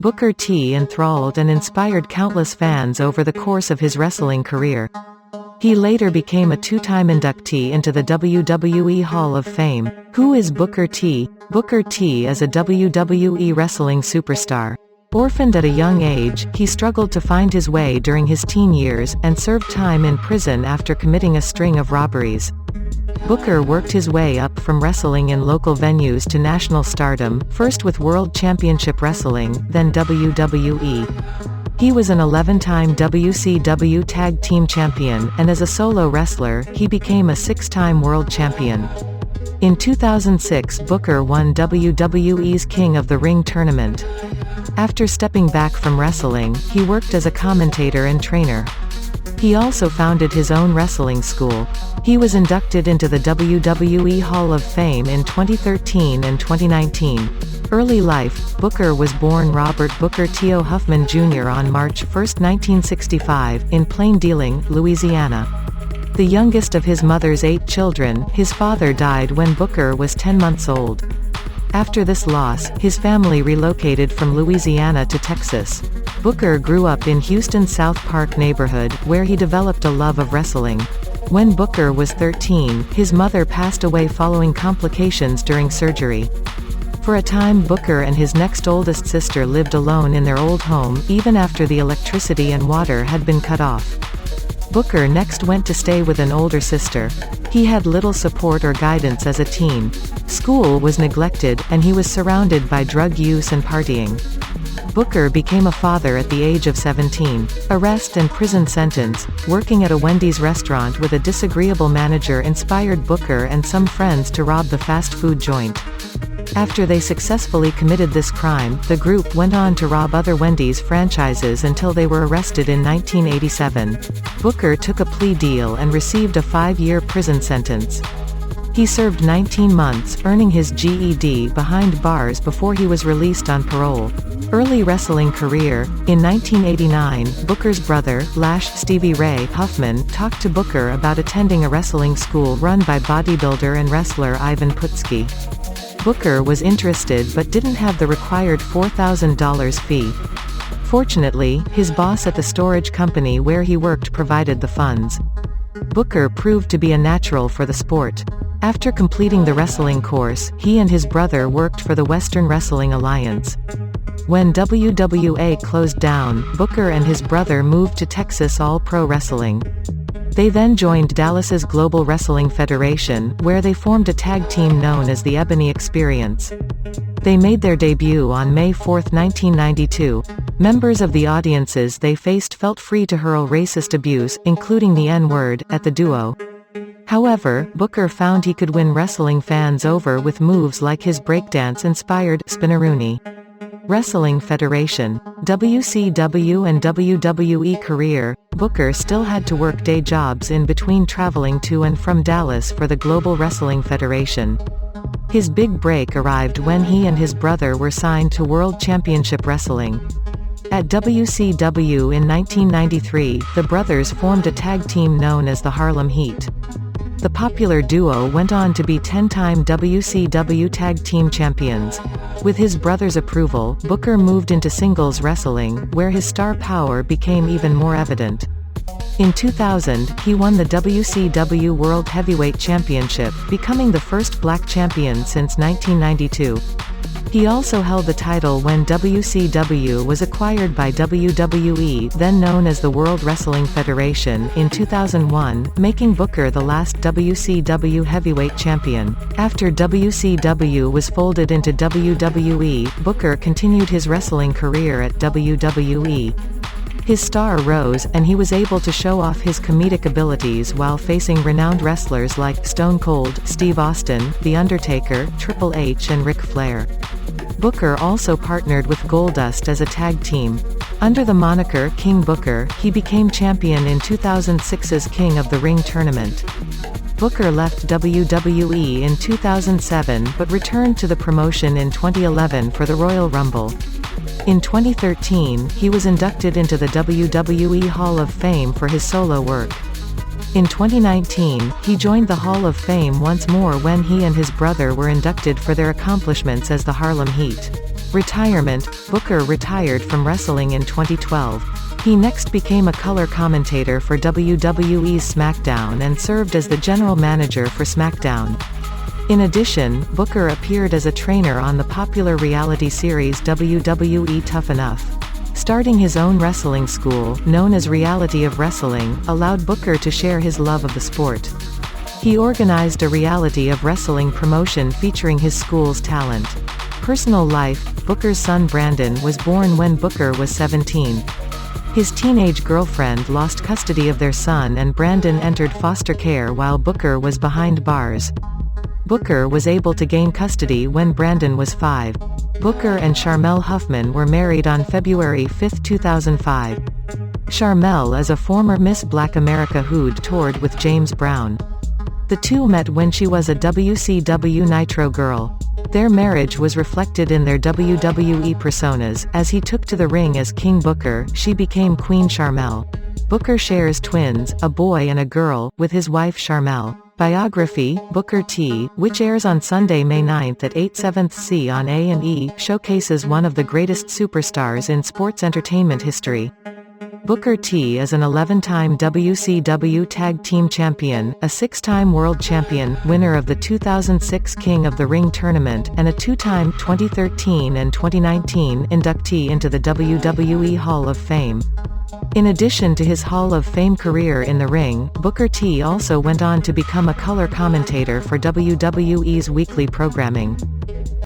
Booker T enthralled and inspired countless fans over the course of his wrestling career. He later became a two-time inductee into the WWE Hall of Fame. Who is Booker T? Booker T is a WWE wrestling superstar. Orphaned at a young age, he struggled to find his way during his teen years, and served time in prison after committing a string of robberies. Booker worked his way up from wrestling in local venues to national stardom, first with World Championship Wrestling, then WWE. He was an 11-time WCW Tag Team Champion, and as a solo wrestler, he became a 6-time World Champion. In 2006, Booker won WWE's King of the Ring tournament. After stepping back from wrestling, he worked as a commentator and trainer. He also founded his own wrestling school. He was inducted into the WWE Hall of Fame in 2013 and 2019. Early life: Booker was born Robert Booker T.O. Huffman Jr. on March 1, 1965, in Plain Dealing, Louisiana. The youngest of his mother's 8 children, his father died when Booker was 10 months old. After this loss, his family relocated from Louisiana to Texas. Booker grew up in Houston's South Park neighborhood, where he developed a love of wrestling. When Booker was 13, his mother passed away following complications during surgery. For a time, Booker and his next oldest sister lived alone in their old home, even after the electricity and water had been cut off. Booker next went to stay with an older sister. He had little support or guidance as a teen. School was neglected, and he was surrounded by drug use and partying. Booker became a father at the age of 17. Arrest and prison sentence. Working at a Wendy's restaurant with a disagreeable manager inspired Booker and some friends to rob the fast food joint. After they successfully committed this crime, the group went on to rob other Wendy's franchises until they were arrested in 1987. Booker took a plea deal and received a 5-year prison sentence. He served 19 months, earning his GED behind bars before he was released on parole. Early wrestling career. In 1989, Booker's brother, Lash Stevie Ray Huffman, talked to Booker about attending a wrestling school run by bodybuilder and wrestler Ivan Putski. Booker was interested but didn't have the required $4,000 fee. Fortunately, his boss at the storage company where he worked provided the funds. Booker proved to be a natural for the sport. After completing the wrestling course, he and his brother worked for the Western Wrestling Alliance. When WWA closed down, Booker and his brother moved to Texas All Pro Wrestling. They then joined Dallas's Global Wrestling Federation, where they formed a tag team known as the Ebony Experience. They made their debut on May 4, 1992. Members of the audiences they faced felt free to hurl racist abuse, including the N-word, at the duo. However, Booker found he could win wrestling fans over with moves like his breakdance-inspired Spinaroonie. Wrestling Federation. WCW and WWE career. Booker still had to work day jobs in between traveling to and from Dallas for the Global Wrestling Federation. His big break arrived when he and his brother were signed to World Championship Wrestling. At WCW in 1993, the brothers formed a tag team known as the Harlem Heat. The popular duo went on to be 10-time WCW Tag Team Champions. With his brother's approval, Booker moved into singles wrestling, where his star power became even more evident. In 2000, he won the WCW World Heavyweight Championship, becoming the first black champion since 1992. He also held the title when WCW was acquired by WWE, then known as the World Wrestling Federation, in 2001, making Booker the last WCW heavyweight champion. After WCW was folded into WWE, Booker continued his wrestling career at WWE. His star rose, and he was able to show off his comedic abilities while facing renowned wrestlers like Stone Cold Steve Austin, The Undertaker, Triple H and Ric Flair. Booker also partnered with Goldust as a tag team. Under the moniker King Booker, he became champion in 2006's King of the Ring tournament. Booker left WWE in 2007 but returned to the promotion in 2011 for the Royal Rumble. In 2013, he was inducted into the WWE Hall of Fame for his solo work. In 2019, he joined the Hall of Fame once more when he and his brother were inducted for their accomplishments as the Harlem Heat. Retirement: Booker retired from wrestling in 2012. He next became a color commentator for WWE's SmackDown and served as the general manager for SmackDown. In addition, Booker appeared as a trainer on the popular reality series WWE Tough Enough. Starting his own wrestling school, known as Reality of Wrestling, allowed Booker to share his love of the sport. He organized a reality of wrestling promotion featuring his school's talent. Personal life: Booker's son Brandon was born when Booker was 17. His teenage girlfriend lost custody of their son and Brandon entered foster care while Booker was behind bars. Booker was able to gain custody when Brandon was 5. Booker and Sharmell Huffman were married on February 5, 2005. Sharmell is a former Miss Black America who'd toured with James Brown. The two met when she was a WCW Nitro girl. Their marriage was reflected in their WWE personas. As he took to the ring as King Booker, she became Queen Sharmell. Booker shares twins, a boy and a girl, with his wife Sharmell. Biography: Booker T, which airs on Sunday, May 9 at 8/7 on A&E, showcases one of the greatest superstars in sports entertainment history. Booker T is an 11-time WCW Tag Team Champion, a 6-time World Champion, winner of the 2006 King of the Ring tournament, and a 2-time 2013 and 2019 inductee into the WWE Hall of Fame. In addition to his Hall of Fame career in the ring, Booker T also went on to become a color commentator for WWE's weekly programming.